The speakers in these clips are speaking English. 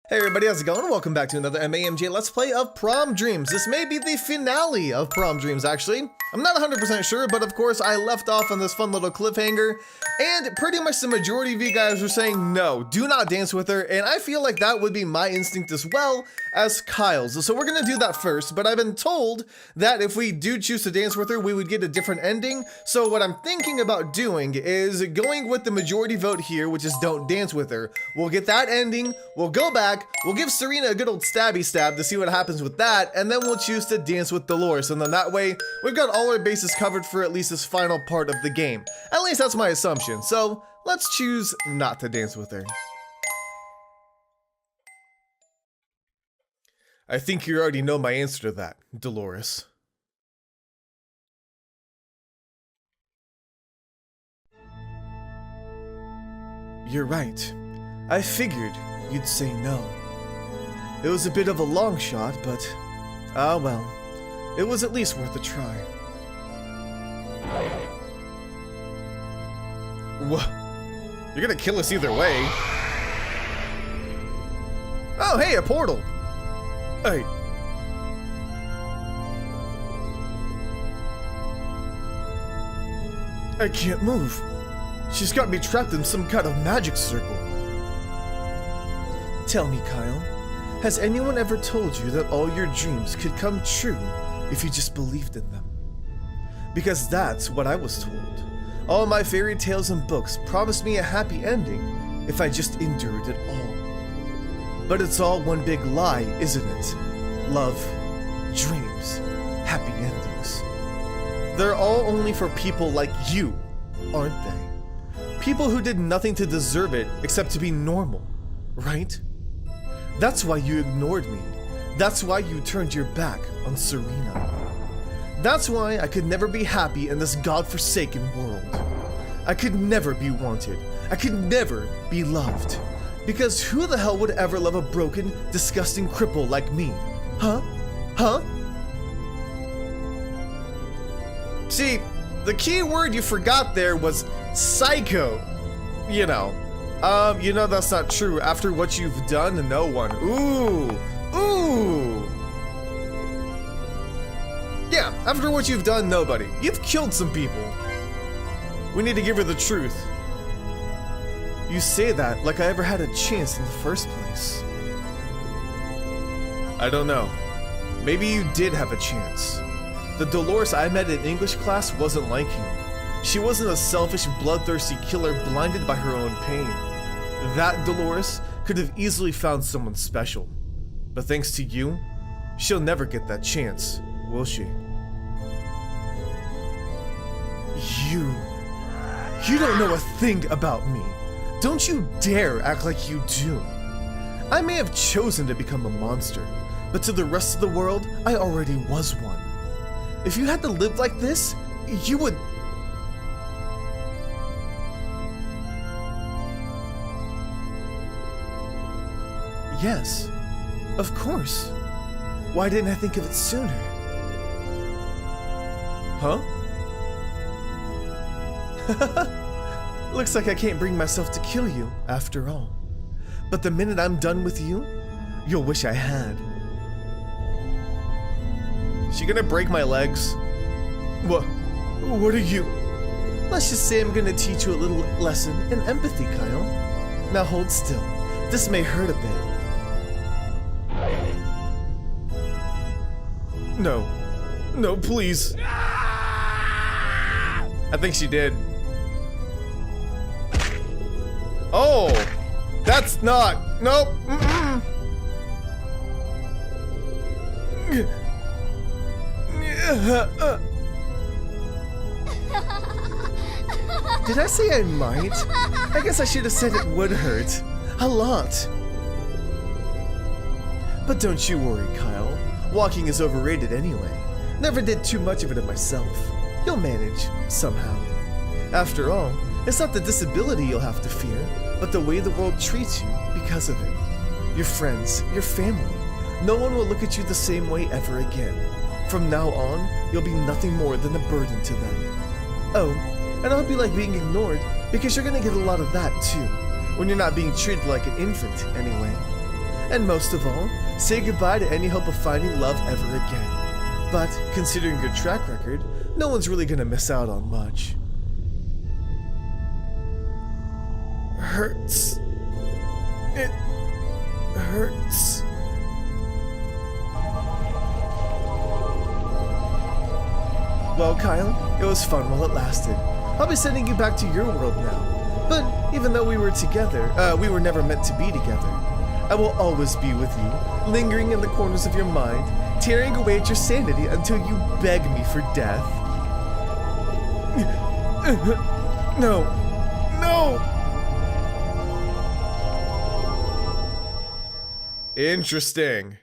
Hey everybody, how's it going? Welcome back to another MAMJ Let's Play of Prom Dreams. This may be the finale of Prom Dreams, actually. I'm not 100% sure, but of course I left off on this fun little cliffhanger, and pretty much the majority of you guys were saying no, do not dance with her, and I feel like that would be my instinct as well as Kyle's. So we're gonna do that first, but I've been told that if we do choose to dance with her, we would get a different ending. So what I'm thinking about doing is going with the majority vote here, which is don't dance with her. We'll get that ending, we'll go back, we'll give Serena a good old stabby stab to see what happens with that, and then we'll choose to dance with Dolores, and then that way we've got all our bases covered for at least this final part of the game. At least that's my assumption, so let's choose not to dance with her. I think you already know my answer to that, Dolores. You're right. I figured you'd say no. It was a bit of a long shot, but well, it was at least worth a try. What? You're gonna kill us either way. Oh, hey, a portal. Hey. I can't move. She's got me trapped in some kind of magic circle. Tell me, Kyle, has anyone ever told you that all your dreams could come true if you just believed in them? Because that's what I was told. All my fairy tales and books promised me a happy ending if I just endured it all. But it's all one big lie, isn't it? Love, dreams, happy endings. They're all only for people like you, aren't they? People who did nothing to deserve it except to be normal, right? That's why you ignored me. That's why you turned your back on Serena. That's why I could never be happy in this godforsaken world. I could never be wanted. I could never be loved. Because who the hell would ever love a broken, disgusting cripple like me? Huh? Huh? See, the key word you forgot there was psycho. You know that's not true. After what you've done, no one. Ooh. Yeah, after what you've done, nobody. You've killed some people. We need to give her the truth. You say that like I ever had a chance in the first place. I don't know. Maybe you did have a chance. The Dolores I met in English class wasn't like you. She wasn't a selfish, bloodthirsty killer blinded by her own pain. That Dolores could have easily found someone special. But thanks to you, she'll never get that chance, will she? You don't know a thing about me. Don't you dare act like you do. I may have chosen to become a monster, but to the rest of the world, I already was one. If you had to live like this, you would... Yes, of course. Why didn't I think of it sooner? Huh? Looks like I can't bring myself to kill you, after all. But the minute I'm done with you, you'll wish I had. Is she gonna break my legs? What are you? Let's just say I'm gonna teach you a little lesson in empathy, Kyle. Now hold still. This may hurt a bit. No, please. I think she did. Oh, that's not, nope. Did I say I might? I guess I should have said it would hurt. A lot. But don't you worry, Kyle. Walking is overrated anyway. Never did too much of it myself. You'll manage, somehow. After all, it's not the disability you'll have to fear, but the way the world treats you because of it. Your friends, your family. No one will look at you the same way ever again. From now on, you'll be nothing more than a burden to them. Oh, and I hope you like being ignored, because you're gonna get a lot of that too, when you're not being treated like an infant, anyway. And most of all, say goodbye to any hope of finding love ever again. But considering your track record, no one's really gonna miss out on much. Hurts. It hurts. Well, Kyle, it was fun while it lasted. I'll be sending you back to your world now. But even though we were together, we were never meant to be together. I will always be with you, lingering in the corners of your mind, tearing away at your sanity until you beg me for death. No. No! Interesting.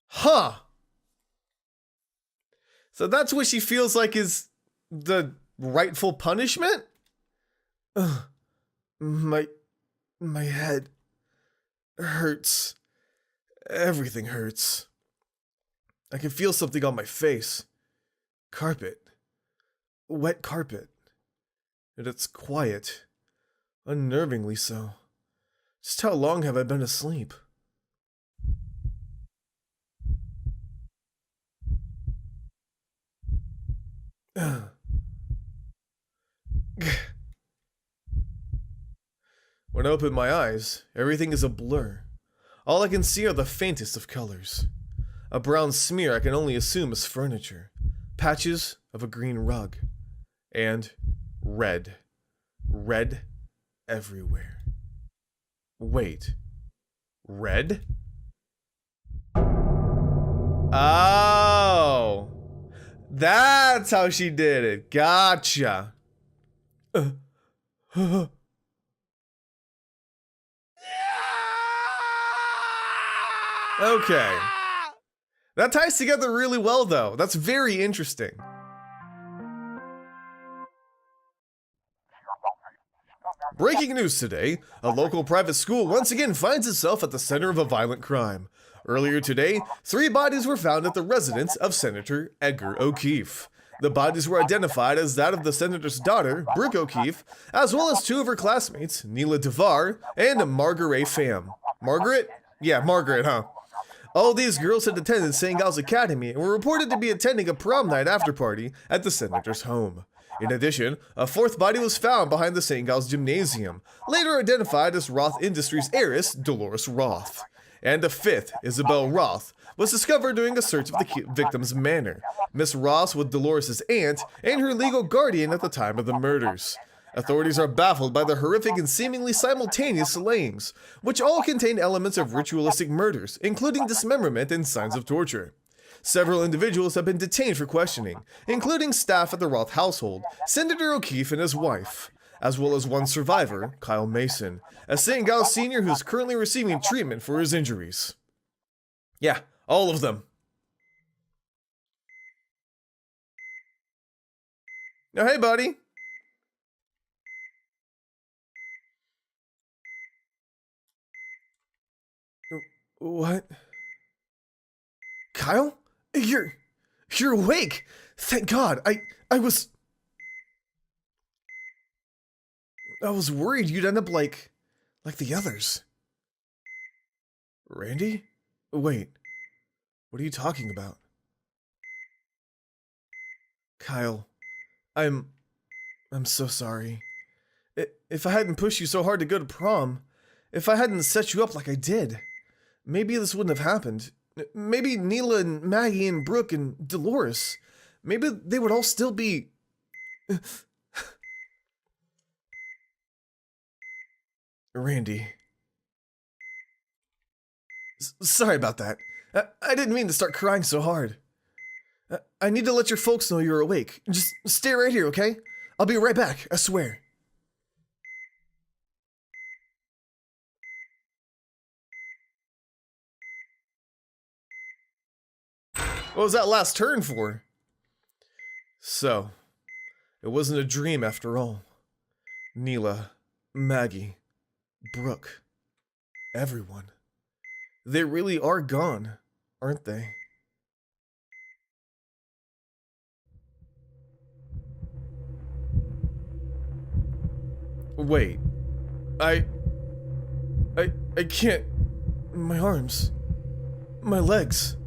Huh. So that's what she feels like is the rightful punishment? Ugh. My head hurts. Everything hurts. I can feel something on my face. Carpet. Wet carpet. And it's quiet. Unnervingly so. Just how long have I been asleep? When I open my eyes, everything is a blur. All I can see are the faintest of colors. A brown smear I can only assume is furniture. Patches of a green rug. And red. Red everywhere. Wait. Red? Oh! That's how she did it. Gotcha. Okay. That ties together really well, though. That's very interesting. Breaking news today, a local private school once again finds itself at the center of a violent crime. Earlier today, 3 bodies were found at the residence of Senator Edgar O'Keefe. The bodies were identified as that of the senator's daughter, Brooke O'Keefe, as well as 2 of her classmates, Neela Devar and Margaret Pham. Margaret? Yeah, Margaret, huh? All these girls had attended St. Gal's Academy and were reported to be attending a prom night after party at the senator's home. In addition, a 4th body was found behind the St. Gal's Gymnasium, later identified as Roth Industries heiress Dolores Roth. And a 5th, Isabel Roth, was discovered during a search of the victim's manor. Miss Ross was Dolores' aunt and her legal guardian at the time of the murders. Authorities are baffled by the horrific and seemingly simultaneous slayings, which all contain elements of ritualistic murders, including dismemberment and signs of torture. Several individuals have been detained for questioning, including staff at the Roth household, Senator O'Keefe and his wife, as well as one survivor, Kyle Mason, a St. Gal's senior who's currently receiving treatment for his injuries. Yeah, all of them. Oh, hey, buddy. What? Kyle? You're awake! Thank God! I was worried you'd end up like the others. Randy? Wait. What are you talking about? Kyle, I'm so sorry. If I hadn't pushed you so hard to go to prom, if I hadn't set you up like I did, maybe this wouldn't have happened. Maybe Neela and Maggie and Brooke and Dolores, maybe they would all still be... Randy. Sorry about that. I didn't mean to start crying so hard. I need to let your folks know you're awake. Just stay right here, okay? I'll be right back, I swear. What was that last turn for? So, it wasn't a dream after all. Neela, Maggie, Brooke, everyone. They really are gone, aren't they? Wait. I can't My arms. My legs.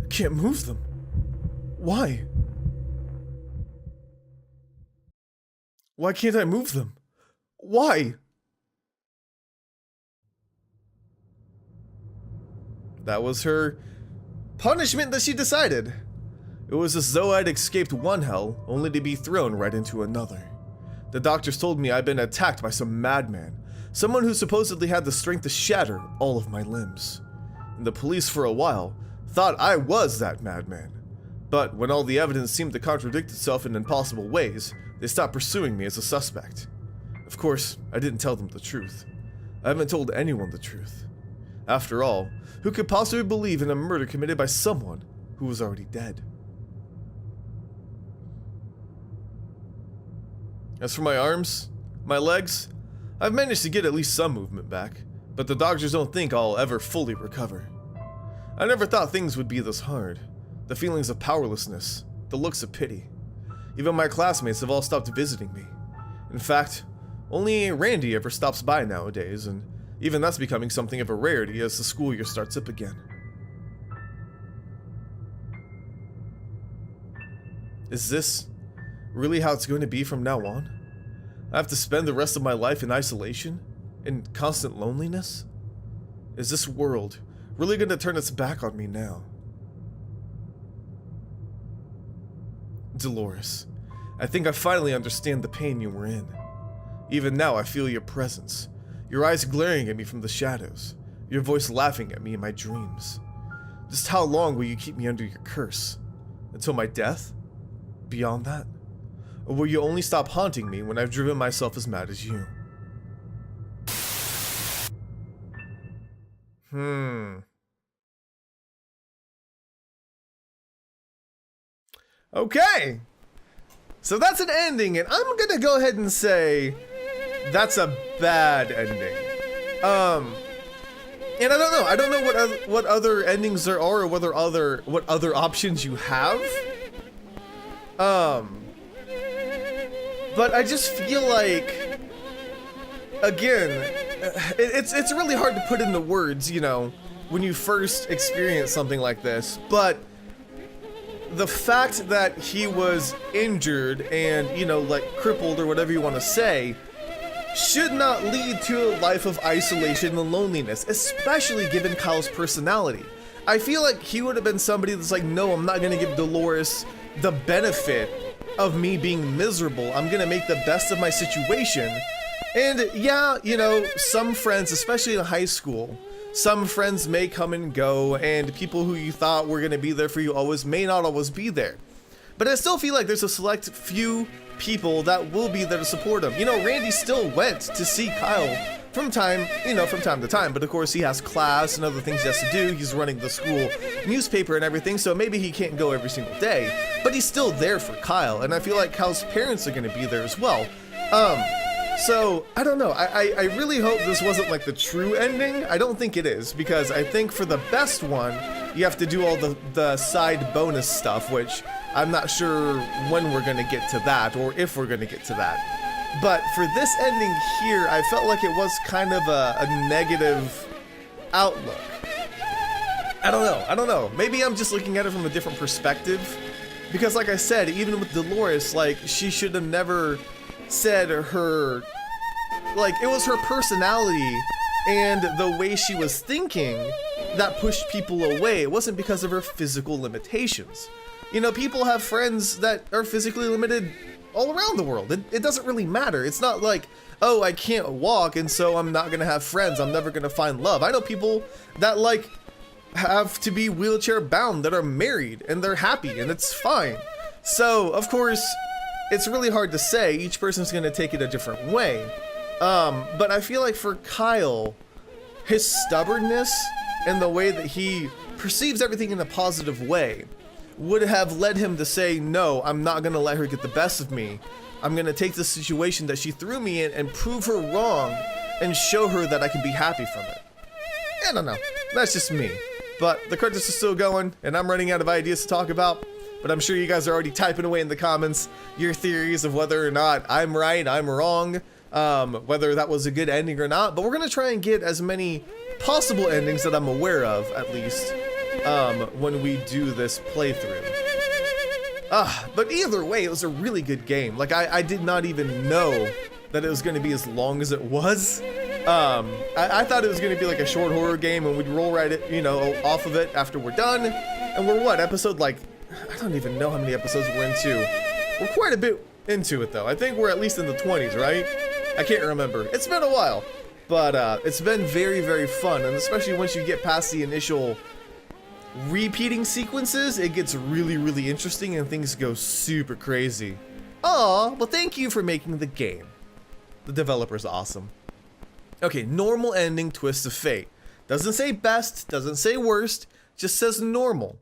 I can't move them. Why? Why can't I move them? Why? That was her punishment that she decided. It was as though I'd escaped one hell, only to be thrown right into another. The doctors told me I'd been attacked by some madman, someone who supposedly had the strength to shatter all of my limbs. And the police for a while thought I was that madman. But when all the evidence seemed to contradict itself in impossible ways, they stopped pursuing me as a suspect. Of course, I didn't tell them the truth. I haven't told anyone the truth. After all, who could possibly believe in a murder committed by someone who was already dead? As for my arms, my legs, I've managed to get at least some movement back, but the doctors don't think I'll ever fully recover. I never thought things would be this hard. The feelings of powerlessness, the looks of pity. Even my classmates have all stopped visiting me. In fact, only Randy ever stops by nowadays, and even that's becoming something of a rarity as the school year starts up again. Is this really how it's going to be from now on? I have to spend the rest of my life in isolation? In constant loneliness? Is this world really going to turn its back on me now? Dolores, I think I finally understand the pain you were in. Even now I feel your presence, your eyes glaring at me from the shadows, your voice laughing at me in my dreams. Just how long will you keep me under your curse? Until my death? Beyond that? Or will you only stop haunting me when I've driven myself as mad as you? Okay! So that's an ending, and I'm gonna go ahead and say that's a bad ending. And I don't know what other endings there are, or what other options you have. But I just feel like, again, it's really hard to put into words, you know, when you first experience something like this, but the fact that he was injured and, you know, like crippled or whatever you want to say, should not lead to a life of isolation and loneliness, especially given Kyle's personality. I feel like he would have been somebody that's like, no, I'm not going to give Dolores the benefit of me being miserable. I'm going to make the best of my situation. And yeah, you know, some friends, especially in high school, some friends may come and go, and people who you thought were going to be there for you always may not always be there. But I still feel like there's a select few people that will be there to support him. You know, Randy still went to see Kyle from time to time, but of course he has class and other things he has to do. He's running the school newspaper and everything, so maybe he can't go every single day, but he's still there for Kyle, and I feel like Kyle's parents are going to be there as well. So, I don't know, I really hope this wasn't like the true ending. I don't think it is, because I think for the best one, you have to do all the side bonus stuff, which I'm not sure when we're gonna get to that, or if we're gonna get to that. But for this ending here, I felt like it was kind of a negative outlook. I don't know, maybe I'm just looking at it from a different perspective, because like I said, even with Dolores, like, she should have never said her, like, it was her personality and the way she was thinking that pushed people away. It wasn't because of her physical limitations. You know, people have friends that are physically limited all around the world. It doesn't really matter. It's not like, oh, I can't walk and so I'm not gonna have friends, I'm never gonna find love. I know people that, like, have to be wheelchair bound, that are married and they're happy and it's fine. So, of course, it's really hard to say. Each person's gonna take it a different way. But I feel like for Kyle, his stubbornness and the way that he perceives everything in a positive way would have led him to say, no, I'm not gonna let her get the best of me. I'm gonna take the situation that she threw me in and prove her wrong and show her that I can be happy from it. I don't know, that's just me. But the credits are still going and I'm running out of ideas to talk about. But I'm sure you guys are already typing away in the comments your theories of whether or not I'm right, I'm wrong, whether that was a good ending or not. But we're going to try and get as many possible endings that I'm aware of, at least, when we do this playthrough. But either way, it was a really good game. Like, I did not even know that it was going to be as long as it was. I thought it was going to be like a short horror game and we'd roll right, off of it after we're done. And we're what, episode like, I don't even know how many episodes we're into. We're quite a bit into it though. I think we're at least in the 20s, right? I can't remember. It's been a while. But it's been very, very fun. And especially once you get past the initial repeating sequences, it gets really, really interesting and things go super crazy. Aw, well thank you for making the game. The developer's awesome. Okay, normal ending, twist of fate. Doesn't say best, doesn't say worst, just says normal.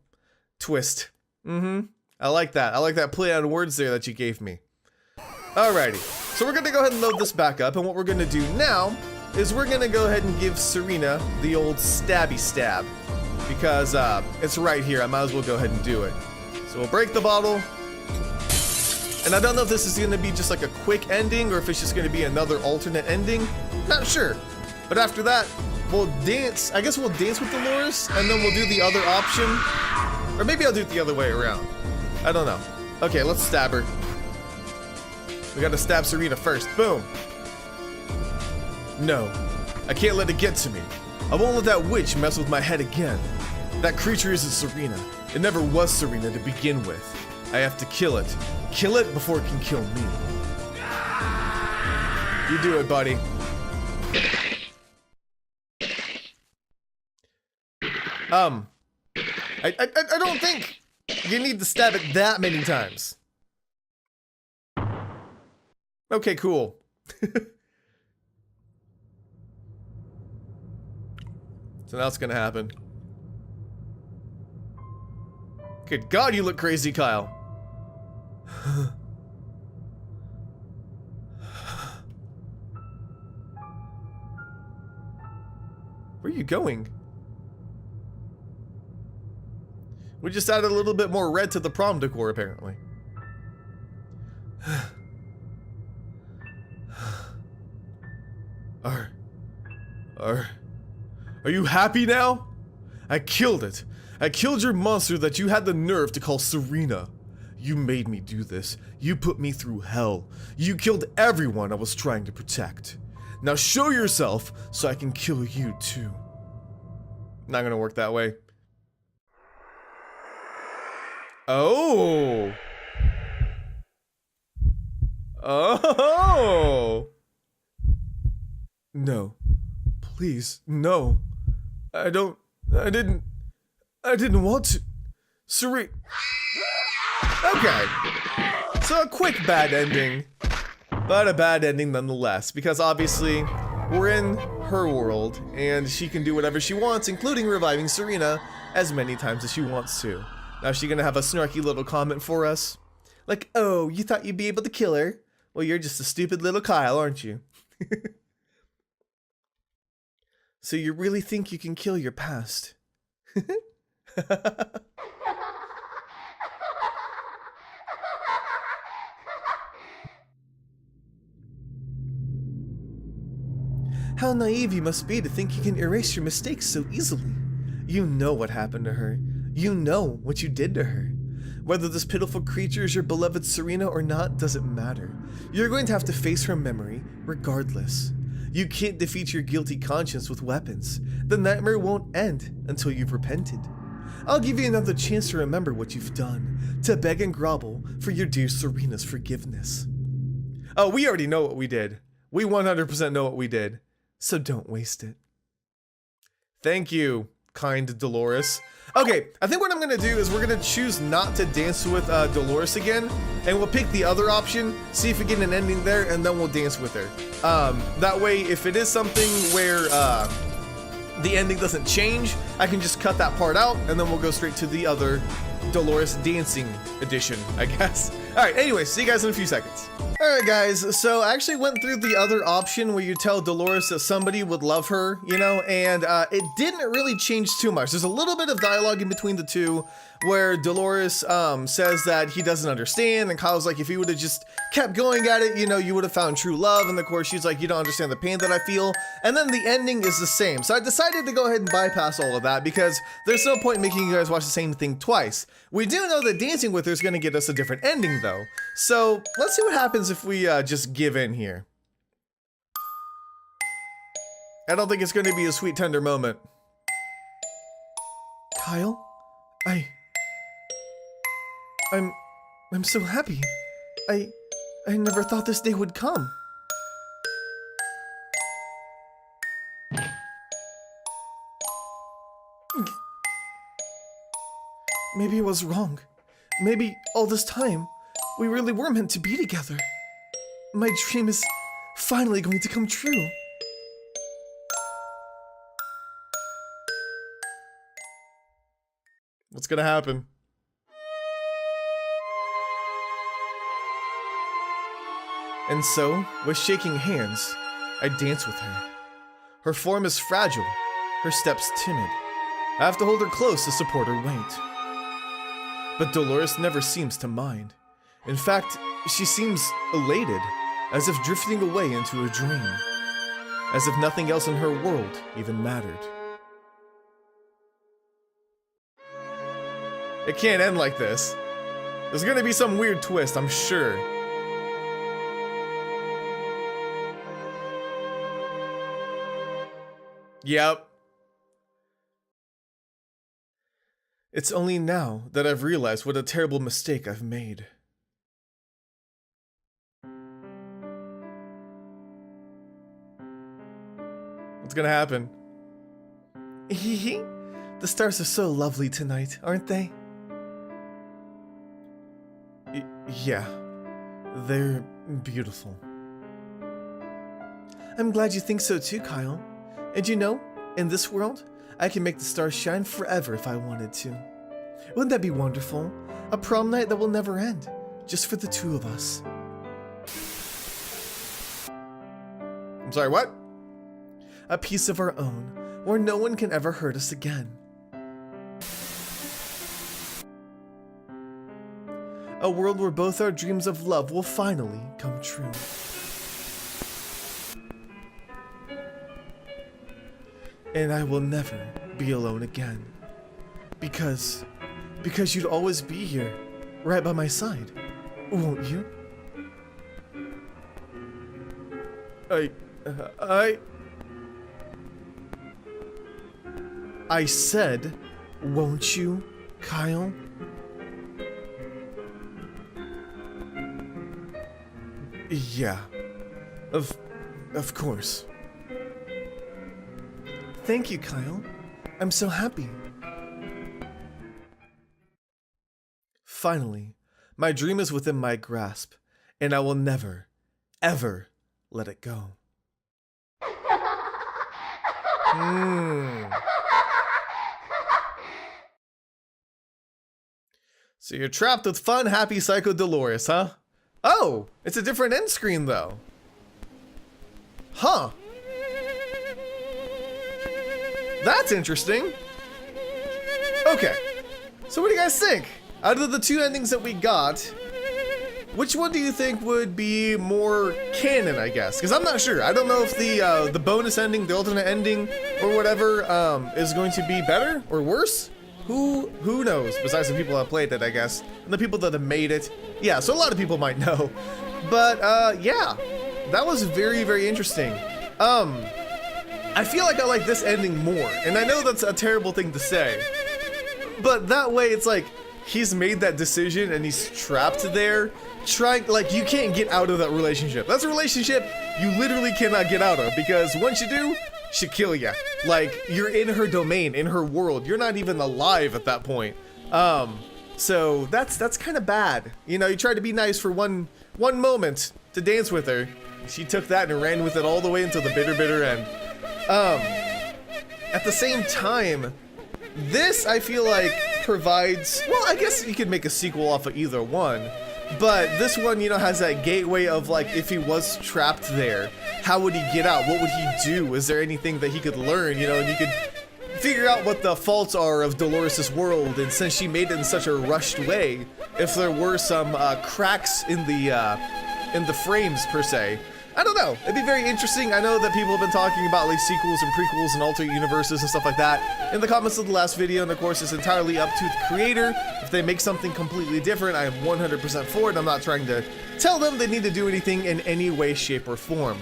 Twist. I like that. I like that play on words there that you gave me. Alrighty, so we're gonna go ahead and load this back up, and what we're gonna do now is we're gonna go ahead and give Serena the old stabby stab. Because it's right here, I might as well go ahead and do it. So we'll break the bottle. And I don't know if this is gonna be just like a quick ending or if it's just gonna be another alternate ending. Not sure. But after that, we'll dance. I guess we'll dance with Dolores and then we'll do the other option. Or maybe I'll do it the other way around. I don't know. Okay, let's stab her. We gotta stab Serena first. Boom. No, I can't let it get to me. I won't let that witch mess with my head again. That creature isn't Serena. It never was Serena to begin with. I have to kill it. Kill it before it can kill me. You do it, buddy. I don't think you need to stab it that many times. Okay, cool. So now it's gonna happen. Good God, you look crazy, Kyle. Where are you going? We just added a little bit more red to the prom decor, apparently. Are you happy now? I killed it. I killed your monster that you had the nerve to call Serena. You made me do this. You put me through hell. You killed everyone I was trying to protect. Now show yourself so I can kill you too. Not gonna work that way. Oh. Oh. No. Please, no. I didn't want to. Serena. Okay. So a quick bad ending, but a bad ending nonetheless, because obviously we're in her world and she can do whatever she wants, including reviving Serena as many times as she wants to. Now is she gonna have a snarky little comment for us? Like, oh, you thought you'd be able to kill her? Well, you're just a stupid little Kyle, aren't you? So you really think you can kill your past? How naive you must be to think you can erase your mistakes so easily. You know what happened to her. You know what you did to her. Whether this pitiful creature is your beloved Serena or not doesn't matter. You're going to have to face her memory regardless. You can't defeat your guilty conscience with weapons. The nightmare won't end until you've repented. I'll give you another chance to remember what you've done, to beg and grovel for your dear Serena's forgiveness. Oh, we already know what we did. We 100% know what we did. So don't waste it. Thank you, kind Dolores. Okay, I think what I'm gonna do is we're gonna choose not to dance with Dolores again, and we'll pick the other option, see if we get an ending there, and then we'll dance with her. That way, if it is something where the ending doesn't change, I can just cut that part out, and then we'll go straight to the other Dolores dancing edition, I guess. Alright, anyway, see you guys in a few seconds. Alright guys, so I actually went through the other option where you tell Dolores that somebody would love her, you know, and it didn't really change too much. There's a little bit of dialogue in between the two where Dolores says that he doesn't understand, and Kyle's like, if he would have just kept going at it, you know, you would have found true love, and of course she's like, you don't understand the pain that I feel, and then the ending is the same. So I decided to go ahead and bypass all of that because there's no point making you guys watch the same thing twice. We do know that dancing with her is going to get us a different ending though, so let's see what happens if we just give in here. I don't think it's going to be a sweet tender moment. Kyle, I'm so happy. I never thought this day would come. Maybe I was wrong. Maybe all this time, we really were meant to be together. My dream is finally going to come true. What's gonna happen? And so, with shaking hands, I dance with her. Her form is fragile, her steps timid. I have to hold her close to support her weight. But Dolores never seems to mind. In fact, she seems elated, as if drifting away into a dream. As if nothing else in her world even mattered. It can't end like this. There's gonna be some weird twist, I'm sure. Yep. It's only now that I've realized what a terrible mistake I've made. What's gonna happen? The stars are so lovely tonight, aren't they? Yeah, they're beautiful. I'm glad you think so too, Kyle. And you know, in this world, I can make the stars shine forever if I wanted to. Wouldn't that be wonderful? A prom night that will never end, just for the two of us. I'm sorry, what? A piece of our own, where no one can ever hurt us again. A world where both our dreams of love will finally come true. And I will never be alone again. Because you'd always be here, right by my side, won't you? I said, won't you, Kyle? Yeah, of course. Thank you, Kyle. I'm so happy. Finally, my dream is within my grasp, and I will never, ever let it go. So you're trapped with fun, happy Psycho Dolores, huh? Oh, it's a different end screen though. Huh. That's interesting. Okay, so what do you guys think? Out of the two endings that we got, which one do you think would be more canon, I guess? Because I'm not sure. I don't know if the bonus ending, the alternate ending, or whatever, is going to be better or worse. Who knows? Besides the people that played it, I guess, and the people that have made it. Yeah, so a lot of people might know. But yeah, that was very, very interesting. I feel like I like this ending more, and I know that's a terrible thing to say, but that way it's like he's made that decision and he's trapped there, trying, like, you can't get out of that relationship. That's a relationship you literally cannot get out of, because once you do, she'll kill you. Like, you're in her domain, in her world. You're not even alive at that point. So that's kind of bad. You know, you tried to be nice for one moment to dance with her. She took that and ran with it all the way until the bitter, bitter end. At the same time, this, I feel like, provides, well, I guess you could make a sequel off of either one, But this one, you know, has that gateway of like, if he was trapped there, how would he get out? What would he do? Is there anything that he could learn, you know, and you could figure out what the faults are of Dolores' world. And since she made it in such a rushed way, if there were some cracks in the frames per se, I don't know. It'd be very interesting. I know that people have been talking about like sequels and prequels and alternate universes and stuff like that in the comments of the last video, and of course it's entirely up to the creator. If they make something completely different, I am 100% for it. I'm not trying to tell them they need to do anything in any way, shape, or form.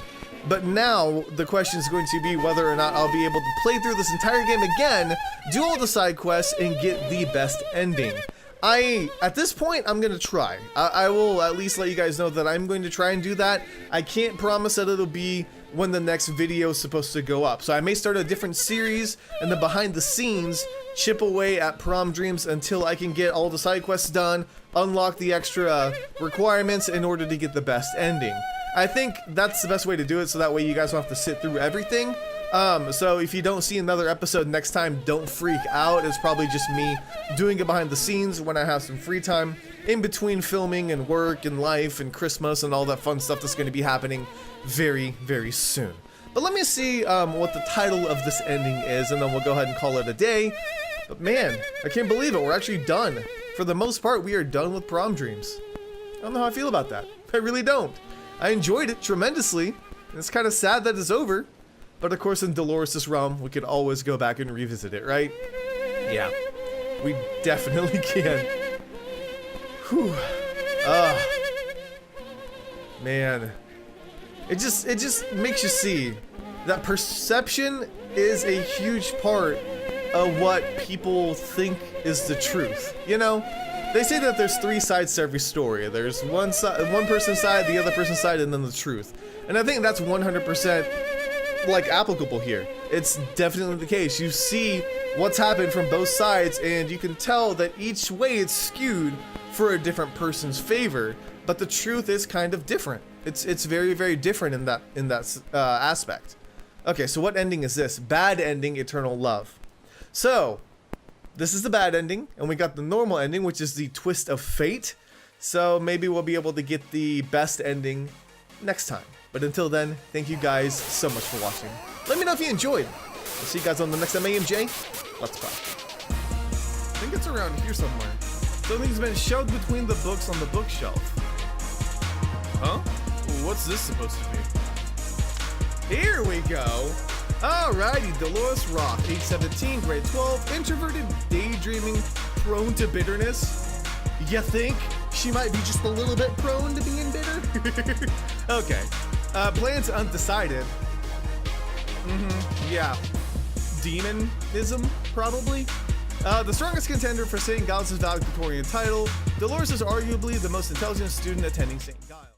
But now the question is going to be whether or not I'll be able to play through this entire game again, do all the side quests, and get the best ending. At this point, I'm gonna try. I will at least let you guys know that I'm going to try and do that. I can't promise that it'll be when the next video is supposed to go up. So I may start a different series and then behind the scenes, chip away at Prom Dreams until I can get all the side quests done, unlock the extra requirements in order to get the best ending. I think that's the best way to do it, so that way you guys don't have to sit through everything. So if you don't see another episode next time, don't freak out. It's probably just me doing it behind the scenes when I have some free time in between filming and work and life and Christmas and all that fun stuff that's going to be happening very, very soon. But let me see what the title of this ending is, and then we'll go ahead and call it a day. But man, I can't believe it. We're actually done. For the most part, we are done with Prom Dreams. I don't know how I feel about that. I really don't. I enjoyed it tremendously. It's kind of sad that it's over. But of course, in Dolores' realm, we could always go back and revisit it, right? Yeah, we definitely can. Whew. Man. It just makes you see that perception is a huge part of what people think is the truth. You know, they say that there's three sides to every story. There's one person's side, the other person's side, and then the truth. And I think that's 100% like applicable here. It's definitely the case. You see what's happened from both sides, and you can tell that each way it's skewed for a different person's favor, but the truth is kind of different. It's very, very different in that aspect. Okay, so what ending is this? Bad ending, eternal love. So this is the bad ending, and we got the normal ending, which is the twist of fate. So maybe we'll be able to get the best ending next time. But until then, thank you guys so much for watching. Let me know if you enjoyed. I'll see you guys on the next MAMJ. Let's play. I think it's around here somewhere. Something's been shoved between the books on the bookshelf. Huh? What's this supposed to be? Here we go. Alrighty, Dolores Roth, age 17, grade 12, introverted, daydreaming, prone to bitterness. You think she might be just a little bit prone to being bitter? Okay. Plans undecided. Yeah. Demonism, probably. The strongest contender for St. Giles' valedictorian title, Dolores is arguably the most intelligent student attending St. Giles.